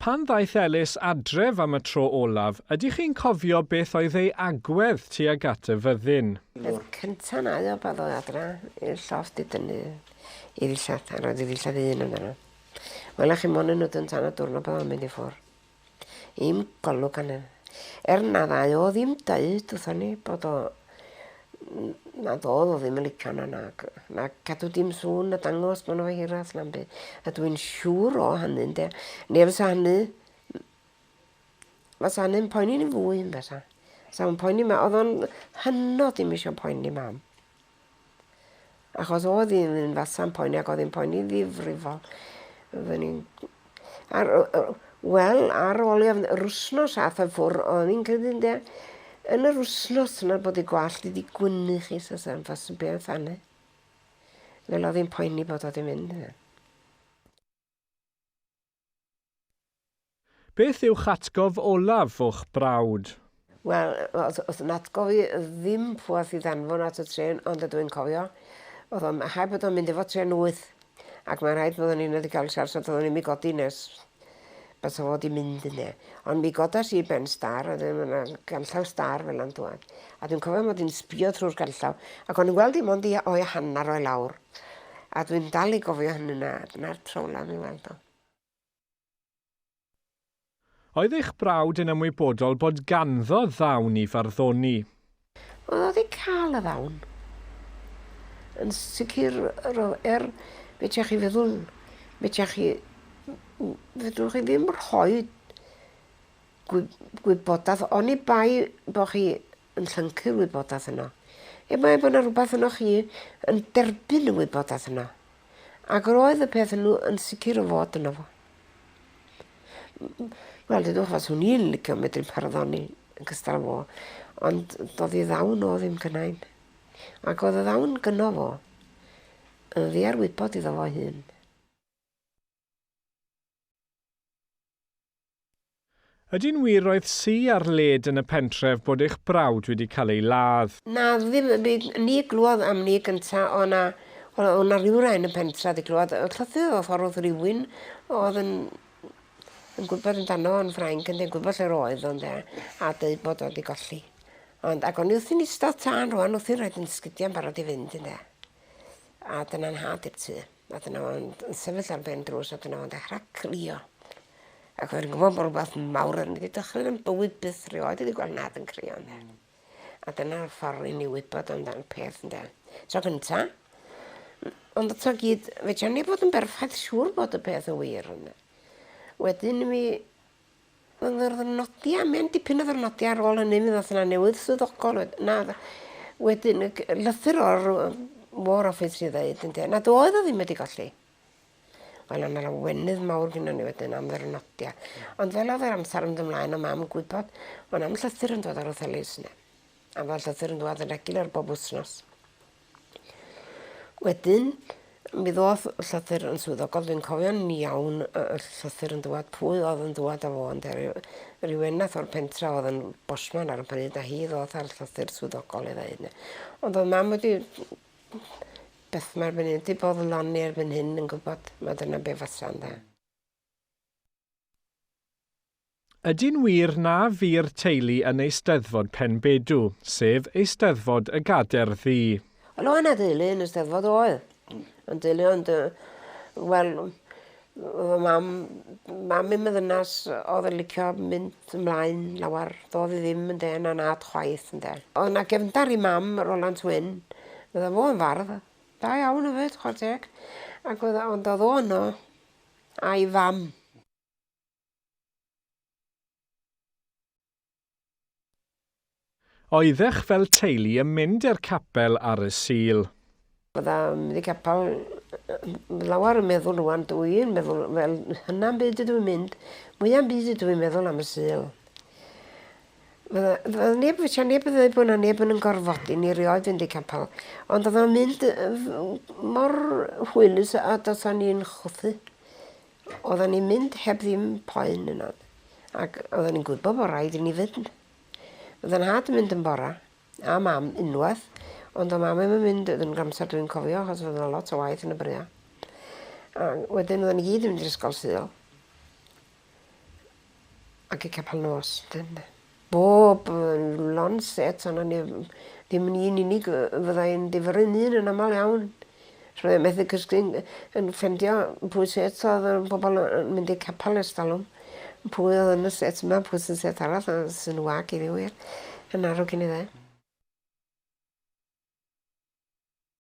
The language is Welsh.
Pan ddaeth Elis adref am y tro olaf, ydych chi'n cofio beth oedd ei agwedd tuag at y fyddin? Peth cynta na o beth o adra i'r llofft i dynnu i ddillad, a roedd i ddillad un yna. Wel, chi mon yn ydyn tan y diwrnod bod o'n mynd i ffwr. Im golwg anna. Na ddau o ddim dweud wrthon ni bod o na doedd o ddim yn licio na cadw dim sŵn a dangos bod nhw fe hiraeth na'n byd. A dwi'n siŵr o hynny, ynde. Neu fysa hynny'n poeni ni'n fwy yn besa. Sa'n poeni ma, oedd o'n hynod ddim eisiau poeni mam. Achos oedd hi'n fasa'n poeni ac oedd hi'n poeni ddifrifol. Wel, ar ôl yr wsnos ath o ffwr, oedd hi'n credu, ynde, yn yr wsnos yna bod ei gwallt wedi gwynu chi sy'n fas yn beth anna. Fel oedd hi'n poeni bod oedd hi'n mynd. Beth yw'ch atgof olaf o'ch brawd? Wel, oedd yn atgof i ddim pwath i ddanfon at y tren, ond ydw i'n cofio. Oedd o'n rhaid bod o'n mynd efo tren 8, ac mae'n rhaid bod o'n un wedi cael siars, oedd o'n mi godi nes. Bas o fod i mynd yn e. Ond mi godas i ben star, oedd yn ganllaw star fel yn dwan. A dwi'n cofio mod i'n sbio trwy'r ganllaw, ac o'n i'n gweld i mond i o'i hanner o'i lawr. A dwi'n dal i gofio hynny na'r trowla mi'n weld o. Oedd eich brawd yn ymwybodol bod ganddo ddawn i farddoni? Oedd wedi cael y ddawn. Yn sicr, fedrwch chi feddwl, fedrwch chi ddim rhoi gwybodaeth, oni bai bod chi yn llyncu'r wybodaeth yno. Mae bod yna rhywbeth yno chi yn derbyn y wybodaeth yno. Ac roedd y peth nhw yn sicr o fod yno fo. Wel, dydwch fas hwn i'n licio medru parddoni yn gystal fo, ond doedd i ddawn o ddim cynnain. Ac oedd y ddawn gynno fo yn ddiar wybod iddo fo hun. Ydy'n wir oedd ar led yn y pentref bod eich brawd wedi cael ei ladd? Na, ddim, ni glwyd am ni gynta, o'na rhyw rai yn y pentra di glwyd. Llythydd o ffordd rhywun oedd yn gwybod yn dano yn Ffrainc, yn gwybod lle roedd ond a dweud bod o wedi golli. Ac o'n i wrthi'n eistedd tan rwan, wrthi'n rhaid yn sgidiau'n barod i fynd yna. A dyna'n had i'r tŷ. A dyna fo'n sefyll ar ben drws, a dyna fo'n dechrau crio. Ac oedd yn gwybod bod rhywbeth mawr yn wedi dechrau yn bywyd byth rhywbeth wedi gweld nad yn crio. A dyna'r ffordd i ni wybod amdano'r peth. Tro gynta, ond o gyd, fe ti'n ei bod yn berffaith siŵr bod y peth yn wir. Wedyn mi, oedd yr ddyrnodia, mae'n dipyn o ddyrnodia ar ôl hynny, mi ddoth yna newydd swyddogol. Wedyn, lythyr o'r War Office i ddweud, nad oedd o ddim wedi golli. Wel, yna'r wenydd mawr gyda ni wedyn am ddyrnodia. Ond fel oedd yr amser yn ymlaen o mam yn gwybod, ond am llythyr yn dod ar wrth Elis yna. A fel llythyr yn dod yn regular bob wsnos. Wedyn, mi ddodd llythyr yn swyddogol, dwi'n cofio'n iawn y llythyr yn dod, pwy oedd yn dod â fo, rhyw ennaeth o'r pentra oedd yn bosman ar y pryd, a hi ddodd ar llythyr swyddogol i ddweud. Ond oedd mam wedi beth mae'r byn hyn, di bod lonni erbyn hyn yn gwybod, mae dyna be fasa'n da. Ydy'n wir na fu'r teulu yn eisteddfod Penbedw, sef eisteddfod y Gader Ddu? Wel, o'n adeulu yn eisteddfod oedd. Yn deulu, ond, wel, mam i meddynas oedd yn licio mynd ymlaen lawar, doedd i ddim yn den a nad chwaith yn den. Oedd yna gefndar i mam, Roland Wyn, oedd fo yn fardd. Da iawn o fyd, chwarae teg. Ond oedd o yno a'i fam. Oeddech fel teulu yn mynd i'r capel ar y Sul? Oedd o'n mynd i capel lawar yn meddwl rwan, dwi'n meddwl, fel hynna'n byd ydw i'n mynd, mwya'm byd ydw i'n meddwl am y Sul. Oedd neb yn dweud bod yna neb yn gorfodi ni rioed fynd i capel. Ond oedd o'n mynd mor hwylus a dos o'n i'n chwthu. Oedd o'n i'n mynd heb ddim poen yna. Ac oedd o'n i'n gwybod bod rhaid i ni fynd. Oedd o'n had yn mynd yn bora, a mam unwaith. Ond o mam yn mynd yn gamser dwi'n cofio, achos oedd o'n lot o waith yn y bria. A wedyn oedd o'n i gyd yn mynd i'r ysgol Sul. ac i capel nos. Bob lon set, ond ddim yn un unig fyddai'n difryn un yn aml iawn. So fe methu cysgu'n yn ffendio pwy set oedd y bobl yn mynd i capel ers talwm. Pwy oedd yn y set yma, pwy sy'n set arall, sy'n wag i ddiwyr. Yn arw cyn i dde.